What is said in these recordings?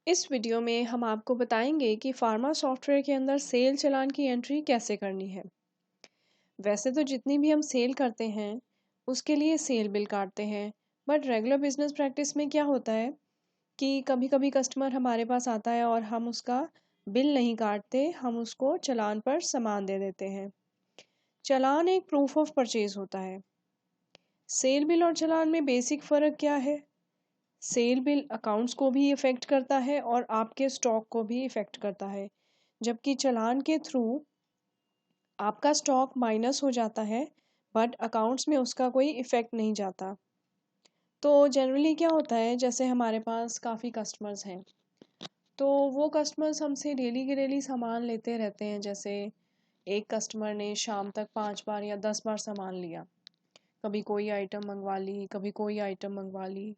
इस वीडियो में हम आपको बताएंगे कि फार्मा सॉफ्टवेयर के अंदर सेल चालान की एंट्री कैसे करनी है। वैसे तो जितनी भी हम सेल करते हैं उसके लिए सेल बिल काटते हैं, बट रेगुलर बिजनेस प्रैक्टिस में क्या होता है कि कभी कभी कस्टमर हमारे पास आता है और हम उसका बिल नहीं काटते, हम उसको चालान पर सामान दे देते हैं। चालान एक प्रूफ ऑफ परचेज होता है। सेल बिल और चालान में बेसिक फ़र्क क्या है? सेल बिल अकाउंट्स को भी इफ़ेक्ट करता है और आपके स्टॉक को भी इफ़ेक्ट करता है, जबकि चालान के थ्रू आपका स्टॉक माइनस हो जाता है, बट अकाउंट्स में उसका कोई इफ़ेक्ट नहीं जाता। तो जनरली क्या होता है, जैसे हमारे पास काफ़ी कस्टमर्स हैं, तो वो कस्टमर्स हमसे डेली के डेली सामान लेते रहते हैं। जैसे एक कस्टमर ने शाम तक 5 बार या 10 बार सामान लिया, कभी कोई आइटम मंगवा ली, कभी कोई आइटम मंगवा ली।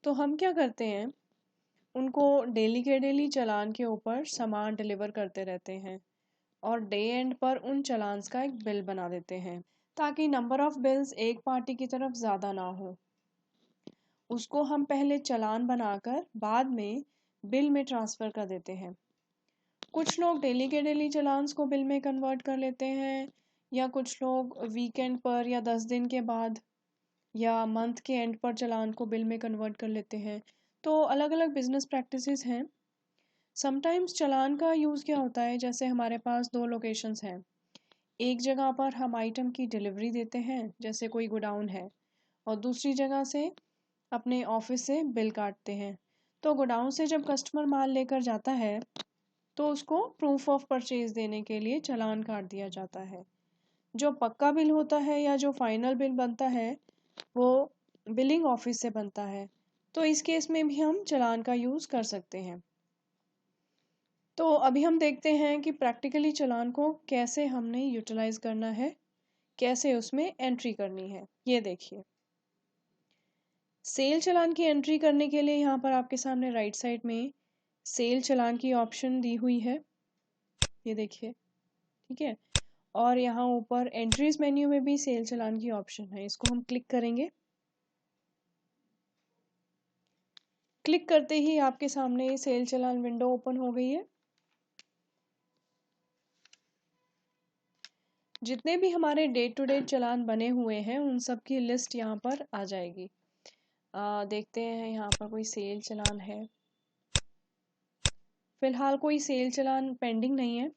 तो हम क्या करते हैं, उनको डेली के डेली चालान के ऊपर सामान डिलीवर करते रहते हैं और डे एंड पर उन चालान्स का एक बिल बना देते हैं, ताकि नंबर ऑफ बिल्स एक पार्टी की तरफ ज़्यादा ना हो। उसको हम पहले चालान बनाकर बाद में बिल में ट्रांसफ़र कर देते हैं। कुछ लोग डेली के डेली चालान्स को बिल में कन्वर्ट कर लेते हैं, या कुछ लोग वीकेंड पर या 10 दिन के बाद या मंथ के एंड पर चालान को बिल में कन्वर्ट कर लेते हैं। तो अलग अलग बिजनेस प्रैक्टिसेस हैं। समटाइम्स चालान का यूज़ क्या होता है, जैसे हमारे पास दो लोकेशंस हैं। एक जगह पर हम आइटम की डिलीवरी देते हैं, जैसे कोई गोडाउन है, और दूसरी जगह से अपने ऑफिस से बिल काटते हैं। तो गोडाउन से जब कस्टमर माल लेकर जाता है तो उसको प्रूफ ऑफ परचेज देने के लिए चालान काट दिया जाता है। जो पक्का बिल होता है या जो फाइनल बिल बनता है वो बिलिंग ऑफिस से बनता है। तो इस केस में भी हम चालान का यूज़ कर सकते हैं। तो अभी हम देखते हैं कि प्रैक्टिकली चालान को कैसे हमने यूटिलाइज करना है, कैसे उसमें एंट्री करनी है। ये देखिए, सेल चालान की एंट्री करने के लिए यहाँ पर आपके सामने राइट साइड में सेल चालान की ऑप्शन दी हुई है, ये देखिए, ठीक है। और यहाँ ऊपर एंट्रीज मेन्यू में भी सेल चालान की ऑप्शन है, इसको हम क्लिक करेंगे। क्लिक करते ही आपके सामने सेल चालान विंडो ओपन हो गई है। जितने भी हमारे डेट टू डेट चालान बने हुए हैं उन सब की लिस्ट यहाँ पर आ जाएगी। देखते हैं, यहाँ पर कोई सेल चालान है? फिलहाल कोई सेल चालान पेंडिंग नहीं है।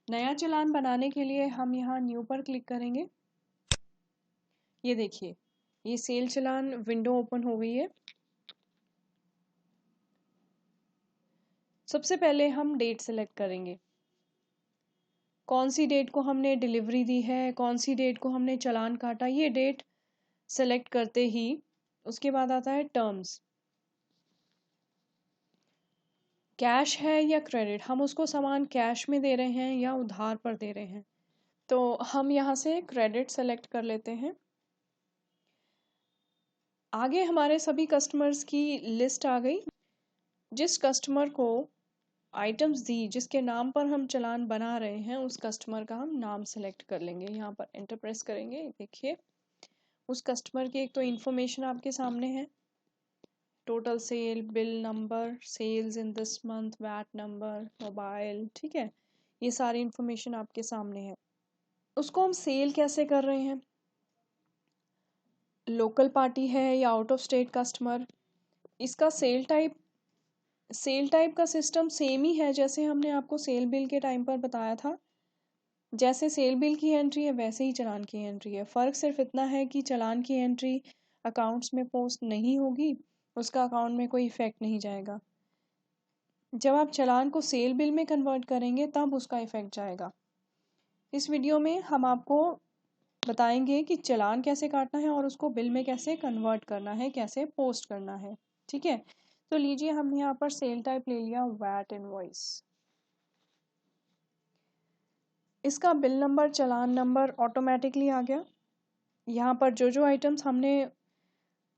नया चालान बनाने के लिए हम यहाँ न्यू पर क्लिक करेंगे। ये देखिए, ये सेल चालान विंडो ओपन हो गई है। सबसे पहले हम डेट सेलेक्ट करेंगे, कौन सी डेट को हमने डिलीवरी दी है, कौन सी डेट को हमने चालान काटा। ये डेट सेलेक्ट करते ही उसके बाद आता है टर्म्स, कैश है या क्रेडिट, हम उसको सामान कैश में दे रहे हैं या उधार पर दे रहे हैं। तो हम यहाँ से क्रेडिट सेलेक्ट कर लेते हैं। आगे हमारे सभी कस्टमर्स की लिस्ट आ गई। जिस कस्टमर को आइटम्स दी, जिसके नाम पर हम चालान बना रहे हैं, उस कस्टमर का हम नाम सेलेक्ट कर लेंगे। यहाँ पर एंटर प्रेस करेंगे। देखिए, उस कस्टमर की एक तो इन्फॉर्मेशन आपके सामने है, total sale, bill number, sales in this month, VAT number, mobile, ठीक है। ये सारी इन्फॉर्मेशन आपके सामने है। उसको हम सेल कैसे कर रहे हैं, लोकल पार्टी है या आउट ऑफ स्टेट कस्टमर, इसका सेल टाइप का सिस्टम सेम ही है जैसे हमने आपको सेल बिल के टाइम पर बताया था। जैसे सेल बिल की एंट्री है वैसे ही चालान की एंट्री है। फ़र्क सिर्फ इतना है कि चालान की एंट्री अकाउंट्स में पोस्ट नहीं होगी, उसका अकाउंट में कोई इफ़ेक्ट नहीं जाएगा। जब आप चालान को सेल बिल में कन्वर्ट करेंगे तब उसका इफ़ेक्ट जाएगा। इस वीडियो में हम आपको बताएंगे कि चालान कैसे काटना है और उसको बिल में कैसे कन्वर्ट करना है, कैसे पोस्ट करना है, ठीक है। तो लीजिए, हम यहाँ पर सेल टाइप ले लिया वैट इनवॉइस। इसका बिल नंबर, चालान नंबर ऑटोमेटिकली आ गया। यहाँ पर जो जो आइटम्स हमने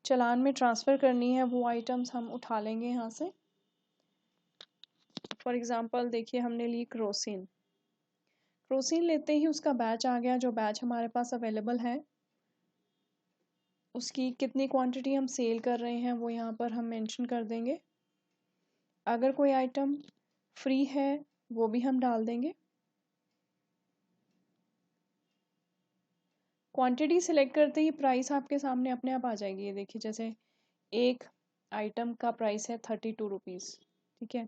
चालान में ट्रांसफ़र करनी है वो आइटम्स हम उठा लेंगे यहाँ से। फॉर एग्ज़ाम्पल देखिए, हमने ली क्रोसिन। क्रोसिन लेते ही उसका बैच आ गया, जो बैच हमारे पास अवेलेबल है, उसकी कितनी क्वांटिटी हम सेल कर रहे हैं वो यहाँ पर हम मेंशन कर देंगे। अगर कोई आइटम फ्री है वो भी हम डाल देंगे। क्वांटिटी सिलेक्ट करते ही प्राइस आपके सामने अपने आप आ जाएगी। ये देखिए, जैसे एक आइटम का प्राइस है 32 रुपीज़। ठीक है,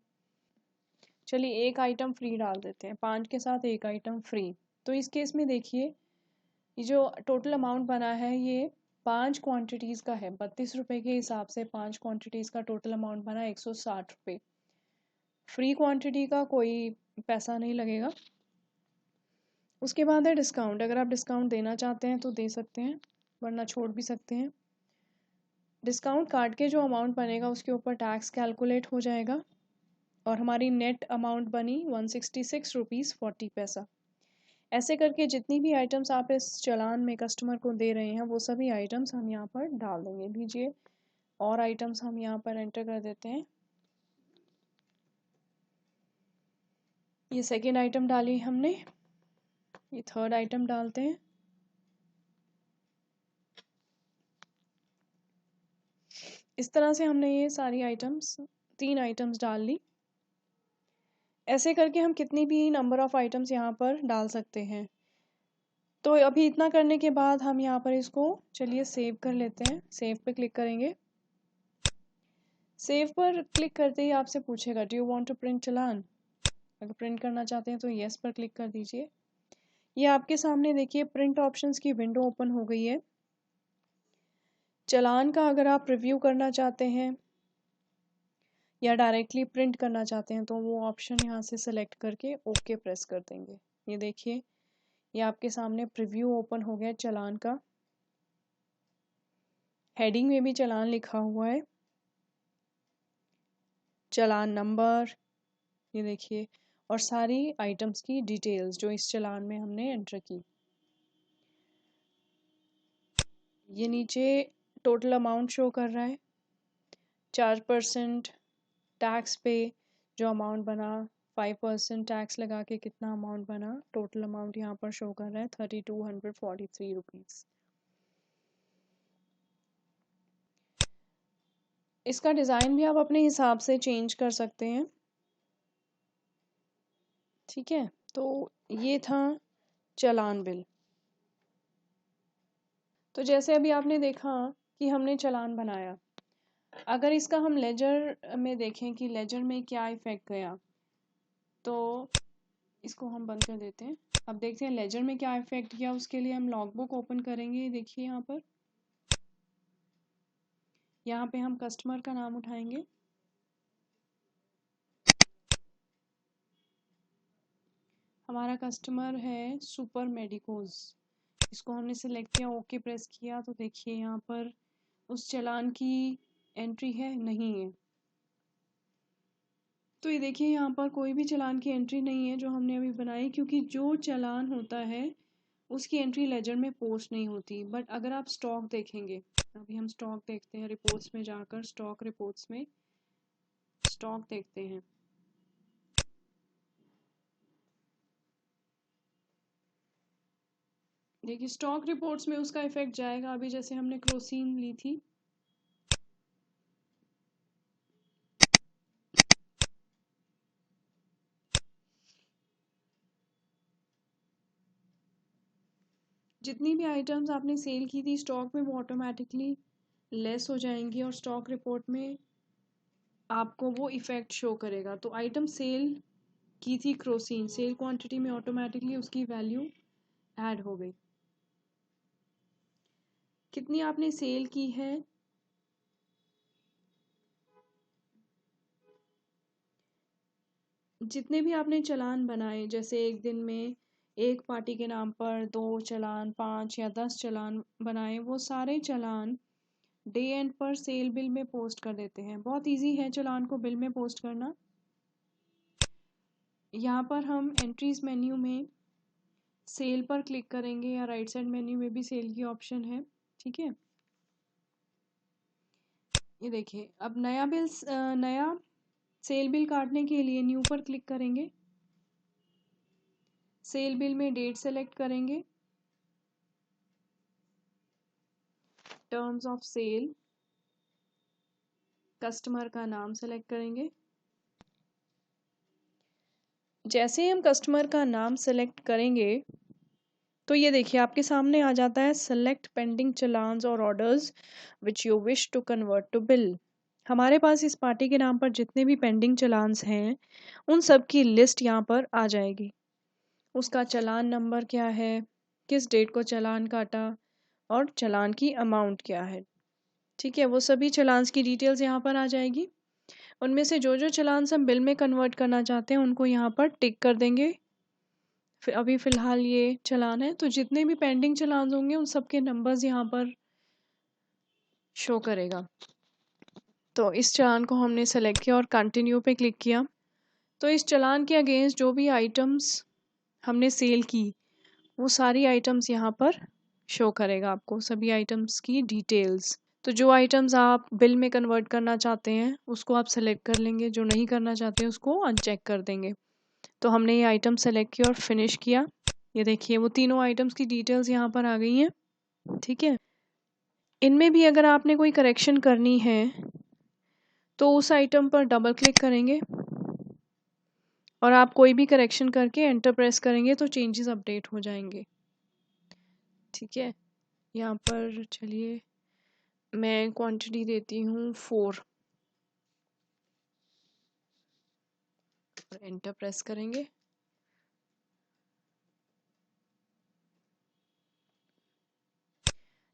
चलिए एक आइटम फ्री डाल देते हैं, 5 के साथ एक आइटम फ्री। तो इस केस में देखिए, ये जो टोटल अमाउंट बना है ये 5 क्वांटिटीज़ का है। 32 रुपये के हिसाब से 5 क्वांटिटीज़ का टोटल अमाउंट बना 160 रुपये। फ्री क्वांटिटी का कोई पैसा नहीं लगेगा। उसके बाद है डिस्काउंट। अगर आप डिस्काउंट देना चाहते हैं तो दे सकते हैं, वरना छोड़ भी सकते हैं। डिस्काउंट काट के जो अमाउंट बनेगा उसके ऊपर टैक्स कैलकुलेट हो जाएगा और हमारी नेट अमाउंट बनी 166 रुपीज़ 40 पैसा। ऐसे करके जितनी भी आइटम्स आप इस चालान में कस्टमर को दे रहे हैं वो सभी आइटम्स हम यहाँ पर डाल देंगे। लीजिए और आइटम्स हम यहाँ पर एंटर कर देते हैं। ये सेकेंड आइटम डाली हमने, ये थर्ड आइटम डालते हैं। इस तरह से हमने ये सारी आइटम्स 3 आइटम्स डाल ली। ऐसे करके हम कितनी भी नंबर ऑफ आइटम्स यहाँ पर डाल सकते हैं। तो अभी इतना करने के बाद हम यहाँ पर इसको चलिए सेव कर लेते हैं। सेव पे क्लिक करेंगे। सेव पर क्लिक करते ही आपसे पूछेगा do you want to print चालान। अगर प्रिंट करना चाहते हैं तो यस पर क्लिक कर दीजिए। ये आपके सामने देखिए प्रिंट ऑप्शंस की विंडो ओपन हो गई है। चालान का अगर आप रिव्यू करना चाहते हैं या डायरेक्टली प्रिंट करना चाहते हैं तो वो ऑप्शन यहाँ से सेलेक्ट करके ओके प्रेस कर देंगे। ये देखिए, ये आपके सामने प्रीव्यू ओपन हो गया चालान का। हेडिंग में भी चालान लिखा हुआ है, चालान नंबर, ये देखिए, और सारी आइटम्स की डिटेल्स जो इस चालान में हमने एंटर की। ये नीचे टोटल अमाउंट शो कर रहा है, 4% टैक्स पे जो अमाउंट बना, 5% टैक्स लगा के कितना अमाउंट बना, टोटल अमाउंट यहाँ पर शो कर रहा है 3243 रुपीज़। इसका डिज़ाइन भी आप अपने हिसाब से चेंज कर सकते हैं। ठीक है, तो ये था चालान बिल। तो जैसे अभी आपने देखा कि हमने चालान बनाया, अगर इसका हम लेजर में देखें कि लेजर में क्या इफेक्ट गया, तो इसको हम बंद कर देते हैं। अब देखते हैं लेजर में क्या इफेक्ट किया। उसके लिए हम लॉगबुक ओपन करेंगे। देखिए यहाँ पे हम कस्टमर का नाम उठाएंगे। हमारा कस्टमर है सुपर मेडिकोज। इसको हमने सिलेक्ट किया, ओके प्रेस किया, तो देखिए यहाँ पर उस चालान की एंट्री है नहीं है। तो ये देखिए यहाँ पर कोई भी चालान की एंट्री नहीं है जो हमने अभी बनाई, क्योंकि जो चालान होता है उसकी एंट्री लेजर में पोस्ट नहीं होती। बट अगर आप स्टॉक देखेंगे, अभी हम स्टॉक देखते हैं, रिपोर्ट्स में जाकर स्टॉक रिपोर्ट्स में स्टॉक देखते हैं। देखिए स्टॉक रिपोर्ट्स में उसका इफेक्ट जाएगा। अभी जैसे हमने क्रोसिन ली थी, जितनी भी आइटम्स आपने सेल की थी स्टॉक में वो ऑटोमेटिकली लेस हो जाएंगी और स्टॉक रिपोर्ट में आपको वो इफेक्ट शो करेगा। तो आइटम सेल की थी क्रोसिन, सेल क्वांटिटी में ऑटोमेटिकली उसकी वैल्यू ऐड हो गई। कितनी आपने सेल की है, जितने भी आपने चालान बनाए, जैसे एक दिन में एक पार्टी के नाम पर 2 चालान, 5 या 10 चालान बनाए, वो सारे चालान डे एंड पर सेल बिल में पोस्ट कर देते हैं। बहुत इजी है चालान को बिल में पोस्ट करना। यहाँ पर हम एंट्रीज मेन्यू में सेल पर क्लिक करेंगे या राइट साइड मेन्यू में भी सेल की ऑप्शन है। ठीक है, ये देखिए अब नया सेल बिल काटने के लिए न्यू पर क्लिक करेंगे। सेल बिल में डेट सेलेक्ट करेंगे, टर्म्स ऑफ सेल, कस्टमर का नाम सेलेक्ट करेंगे, जैसे ही हम कस्टमर का नाम सेलेक्ट करेंगे तो ये देखिए आपके सामने आ जाता है सेलेक्ट पेंडिंग चलान्स और orders which you wish to convert to bill. हमारे पास इस पार्टी के नाम पर जितने भी पेंडिंग चलान्स हैं उन सब की लिस्ट यहाँ पर आ जाएगी। उसका चालान नंबर क्या है, किस डेट को चालान काटा और चालान की अमाउंट क्या है। ठीक है, वो सभी चालान्स की डिटेल्स यहाँ पर आ जाएगी। उनमें से जो जो चालान्स हम बिल में कन्वर्ट करना चाहते हैं उनको यहाँ पर टिक कर देंगे। फिर अभी फ़िलहाल ये चालान है, तो जितने भी पेंडिंग चालान होंगे उन सब के नंबर्स यहाँ पर शो करेगा। तो इस चालान को हमने सेलेक्ट किया और कंटिन्यू पे क्लिक किया। तो इस चालान के अगेंस्ट जो भी आइटम्स हमने सेल की वो सारी आइटम्स यहाँ पर शो करेगा आपको, सभी आइटम्स की डिटेल्स। तो जो आइटम्स आप बिल में कन्वर्ट करना चाहते हैं उसको आप सेलेक्ट कर लेंगे, जो नहीं करना चाहते उसको अनचेक कर देंगे। तो हमने ये आइटम सेलेक्ट किया और फिनिश किया। ये देखिए वो तीनों आइटम्स की डिटेल्स यहाँ पर आ गई हैं। ठीक है, इनमें भी अगर आपने कोई करेक्शन करनी है तो उस आइटम पर डबल क्लिक करेंगे और आप कोई भी करेक्शन करके एंटर प्रेस करेंगे तो चेंजेस अपडेट हो जाएंगे। ठीक है, यहाँ पर चलिए मैं क्वांटिटी देती हूँ 4 और एंटर प्रेस करेंगे।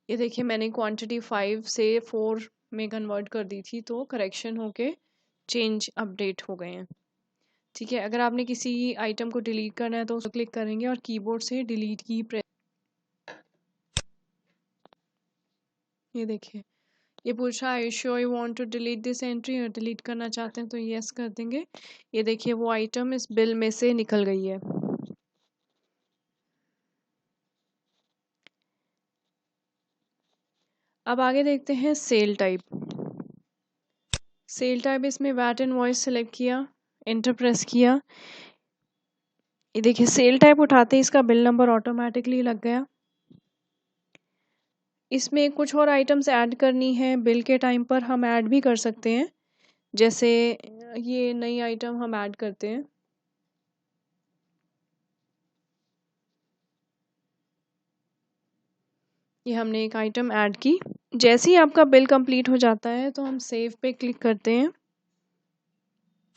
ये देखिए मैंने क्वांटिटी 5 से 4 में कन्वर्ट कर दी थी तो करेक्शन होके चेंज अपडेट हो गए हैं। ठीक है, अगर आपने किसी आइटम को डिलीट करना है तो उसको क्लिक करेंगे और कीबोर्ड से डिलीट की प्रेस। ये देखिए ये पूछ रहा है sure you want to delete this entry, और डिलीट करना चाहते हैं तो यस कर देंगे। ये देखिए वो आइटम इस बिल में से निकल गई है। अब आगे देखते हैं सेल टाइप। सेल टाइप इसमें वैट इनवॉइस सेलेक्ट किया, एंटर प्रेस किया। ये देखिए सेल टाइप उठाते ही इसका बिल नंबर ऑटोमेटिकली लग गया। इसमें कुछ और आइटम्स ऐड करनी है बिल के टाइम पर हम ऐड भी कर सकते हैं। जैसे ये नई आइटम हम ऐड करते हैं। ये हमने एक आइटम ऐड की। जैसे ही आपका बिल कंप्लीट हो जाता है तो हम सेव पे क्लिक करते हैं।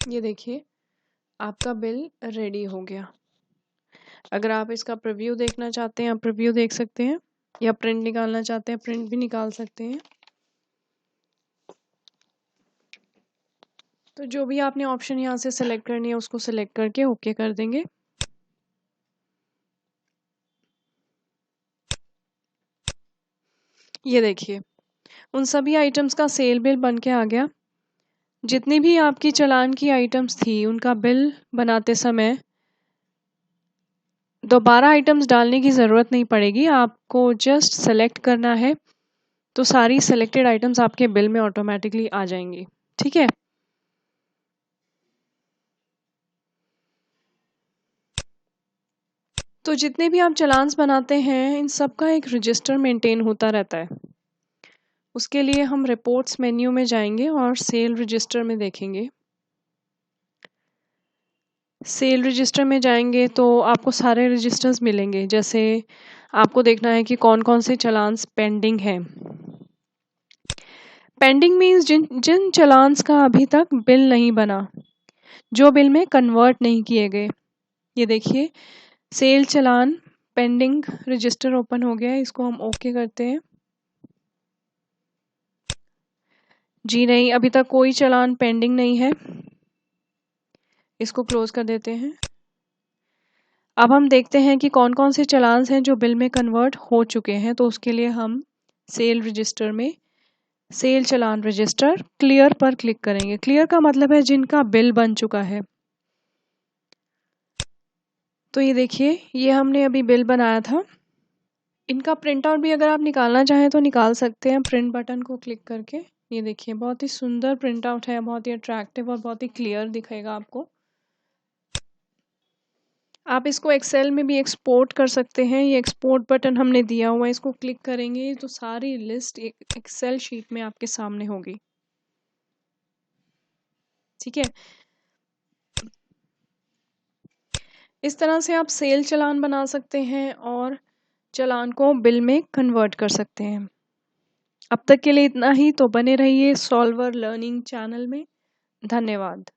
ये देखिए आपका बिल रेडी हो गया। अगर आप इसका प्रीव्यू देखना चाहते हैं आप प्रीव्यू देख सकते हैं, या प्रिंट निकालना चाहते हैं प्रिंट भी निकाल सकते हैं। तो जो भी आपने ऑप्शन यहाँ से सेलेक्ट करनी है उसको सेलेक्ट करके ओके कर देंगे। ये देखिए उन सभी आइटम्स का सेल बिल बन के आ गया। जितनी भी आपकी चालान की आइटम्स थी उनका बिल बनाते समय दोबारा आइटम्स डालने की ज़रूरत नहीं पड़ेगी, आपको जस्ट सेलेक्ट करना है तो सारी सेलेक्टेड आइटम्स आपके बिल में ऑटोमेटिकली आ जाएंगी। ठीक है, तो जितने भी आप चालान्स बनाते हैं इन सब का एक रजिस्टर मेंटेन होता रहता है। उसके लिए हम रिपोर्ट्स मेन्यू में जाएंगे और सेल रजिस्टर में देखेंगे। सेल रजिस्टर में जाएंगे तो आपको सारे रजिस्टर्स मिलेंगे। जैसे आपको देखना है कि कौन कौन से चालान्स पेंडिंग हैं। पेंडिंग मीन्स जिन जिन चालान्स का अभी तक बिल नहीं बना, जो बिल में कन्वर्ट नहीं किए गए। ये देखिए सेल चालान पेंडिंग रजिस्टर ओपन हो गया है, इसको हम ओके करते हैं। जी नहीं, अभी तक कोई चालान पेंडिंग नहीं है, इसको क्लोज कर देते हैं। अब हम देखते हैं कि कौन कौन से चालान्स हैं जो बिल में कन्वर्ट हो चुके हैं। तो उसके लिए हम सेल रजिस्टर में सेल चालान रजिस्टर क्लियर पर क्लिक करेंगे। क्लियर का मतलब है जिनका बिल बन चुका है। तो ये देखिए ये हमने अभी बिल बनाया था। इनका प्रिंट आउट भी अगर आप निकालना चाहें तो निकाल सकते हैं प्रिंट बटन को क्लिक करके। ये देखिए बहुत ही सुंदर प्रिंट आउट है, बहुत ही अट्रैक्टिव और बहुत ही क्लियर दिखेगा आपको। आप इसको एक्सेल में भी एक्सपोर्ट कर सकते हैं। ये एक्सपोर्ट बटन हमने दिया हुआ है, इसको क्लिक करेंगे तो सारी लिस्ट एक एक्सेल शीट में आपके सामने होगी। ठीक है, इस तरह से आप सेल चालान बना सकते हैं और चालान को बिल में कन्वर्ट कर सकते हैं। अब तक के लिए इतना ही। तो बने रहिए सॉल्वर लर्निंग चैनल में। धन्यवाद।